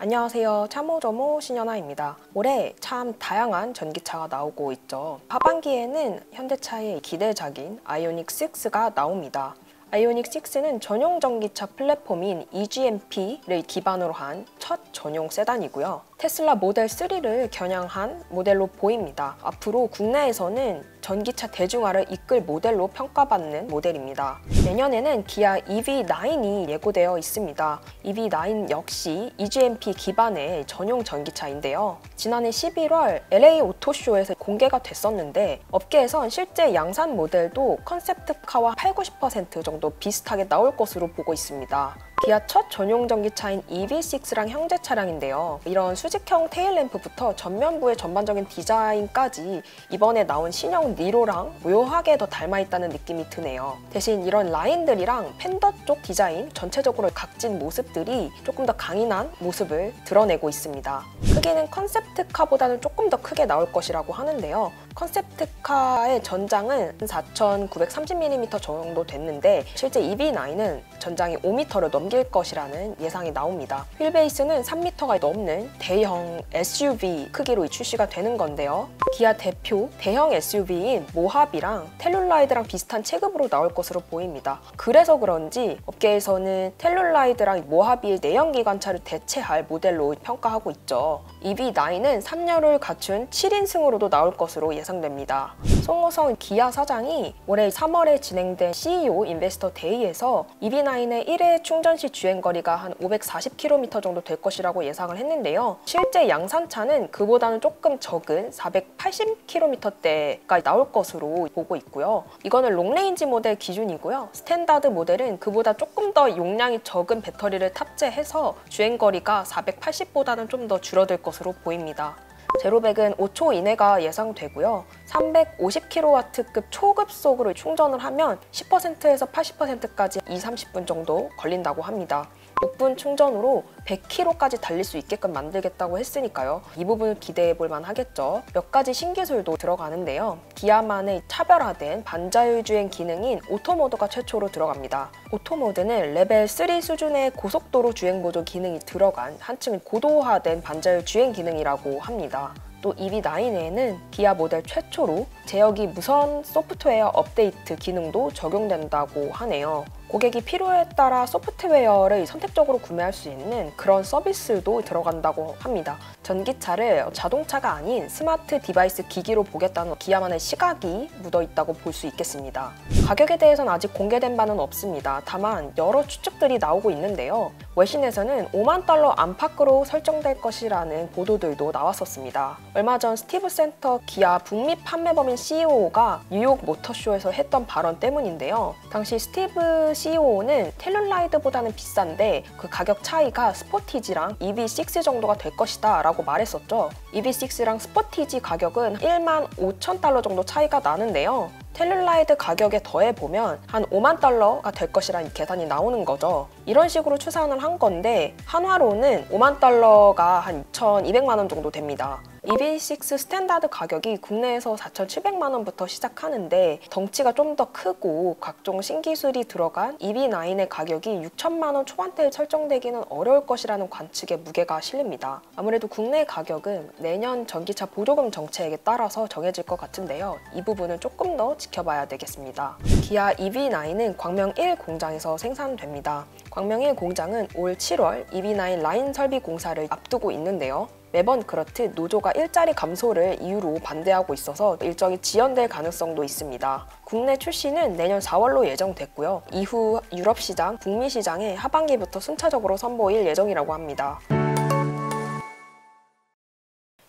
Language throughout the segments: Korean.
안녕하세요. 참호점호 신현아입니다. 올해 참 다양한 전기차가 나오고 있죠. 하반기에는 현대차의 기대작인 아이오닉 6가 나옵니다. 아이오닉 6는 전용 전기차 플랫폼인 EGMP를 기반으로 한 첫 전용 세단이고요. 테슬라 모델 3를 겨냥한 모델로 보입니다. 앞으로 국내에서는 전기차 대중화를 이끌 모델로 평가받는 모델입니다. 내년에는 기아 EV9이 예고되어 있습니다. EV9 역시 EGMP 기반의 전용 전기차인데요. 지난해 11월 LA 오토쇼에서 공개가 됐었는데 업계에선 실제 양산 모델도 컨셉트카와 80~90% 정도 비슷하게 나올 것으로 보고 있습니다. 기아 첫 전용 전기차인 EV6랑 형제 차량인데요. 이런 수직형 테일램프부터 전면부의 전반적인 디자인까지 이번에 나온 신형 니로랑 묘하게 더 닮아있다는 느낌이 드네요. 대신 이런 라인들이랑 팬더 쪽 디자인 전체적으로 각진 모습들이 조금 더 강인한 모습을 드러내고 있습니다. 크기는 컨셉트카보다는 조금 더 크게 나올 것이라고 하는데요. 컨셉트카의 전장은 4,930mm 정도 됐는데 실제 EV9은 전장이 5m를 넘길 것이라는 예상이 나옵니다. 휠베이스는 3m가 넘는 대형 SUV 크기로 출시가 되는 건데요. 기아 대표 대형 SUV인 모하비랑 텔룰라이드랑 비슷한 체급으로 나올 것으로 보입니다. 그래서 그런지 업계에서는 텔룰라이드랑 모하비의 내연기관차를 대체할 모델로 평가하고 있죠. EV9은 3열을 갖춘 7인승으로도 나올 것으로 예상됩니다. 송호성 기아 사장이 올해 3월에 진행된 CEO 인베스터 데이에서 EV9의 1회 충전 시 주행거리가 한 540km 정도 될 것이라고 예상을 했는데요. 실제 양산차는 그보다는 조금 적은 480km대가 나올 것으로 보고 있고요. 이거는 롱레인지 모델 기준이고요. 스탠다드 모델은 그보다 조금 더 용량이 적은 배터리를 탑재해서 주행거리가 480보다는 좀 더 줄어들 것으로 보입니다. 제로백은 5초 이내가 예상되고요. 350kW급 초급속으로 충전을 하면 10%에서 80%까지 20~30분 정도 걸린다고 합니다. 6분 충전으로 100km까지 달릴 수 있게끔 만들겠다고 했으니까요. 이 부분을 기대해 볼 만하겠죠. 몇 가지 신기술도 들어가는데요. 기아만의 차별화된 반자율 주행 기능인 오토모드가 최초로 들어갑니다. 오토모드는 레벨 3 수준의 고속도로 주행 보조 기능이 들어간 한층 고도화된 반자율 주행 기능이라고 합니다. 또 EV9에는 기아 모델 최초로 제어기 무선 소프트웨어 업데이트 기능도 적용된다고 하네요. 고객이 필요에 따라 소프트웨어를 선택적으로 구매할 수 있는 그런 서비스도 들어간다고 합니다. 전기차를 자동차가 아닌 스마트 디바이스 기기로 보겠다는 기아만의 시각이 묻어있다고 볼 수 있겠습니다. 가격에 대해서는 아직 공개된 바는 없습니다. 다만 여러 추측들이 나오고 있는데요. 외신에서는 $50,000 안팎으로 설정될 것이라는 보도들도 나왔었습니다. 얼마 전 스티브 센터 기아 북미 판매범인 CEO가 뉴욕 모터쇼에서 했던 발언 때문인데요. 당시 스티브 CEO는 텔룰라이드보다는 비싼데 그 가격 차이가 스포티지랑 EV6 정도가 될 것이다 라고 말했었죠. EV6랑 스포티지 가격은 $15,000 정도 차이가 나는데요. 텔룰라이드 가격에 더해보면 한 $50,000가 될 것이라는 계산이 나오는 거죠. 이런 식으로 추산을 한 건데 한화로는 $50,000가 한 2,200만 원 정도 됩니다. EV6 스탠다드 가격이 국내에서 4,700만 원부터 시작하는데 덩치가 좀 더 크고 각종 신기술이 들어간 EV9의 가격이 6천만 원 초반대에 설정되기는 어려울 것이라는 관측에 무게가 실립니다. 아무래도 국내 가격은 내년 전기차 보조금 정책에 따라서 정해질 것 같은데요. 이 부분은 조금 더 지켜봐야 되겠습니다. 기아 EV9은 광명 1 공장에서 생산됩니다. 광명 1 공장은 올 7월 EV9 라인 설비 공사를 앞두고 있는데요. 매번 그렇듯 노조가 일자리 감소를 이유로 반대하고 있어서 일정이 지연될 가능성도 있습니다. 국내 출시는 내년 4월로 예정됐고요. 이후 유럽 시장, 북미 시장에 하반기부터 순차적으로 선보일 예정이라고 합니다.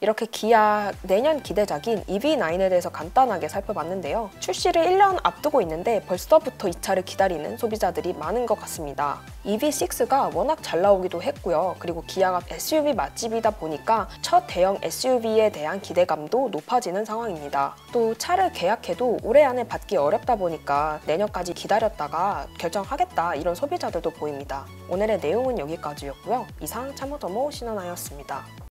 이렇게 기아 내년 기대작인 EV9에 대해서 간단하게 살펴봤는데요. 출시를 1년 앞두고 있는데 벌써부터 이 차를 기다리는 소비자들이 많은 것 같습니다. EV6가 워낙 잘 나오기도 했고요. 그리고 기아가 SUV 맛집이다 보니까 첫 대형 SUV에 대한 기대감도 높아지는 상황입니다. 또 차를 계약해도 올해 안에 받기 어렵다 보니까 내년까지 기다렸다가 결정하겠다 이런 소비자들도 보입니다. 오늘의 내용은 여기까지였고요. 이상 참호점호 신현아였습니다.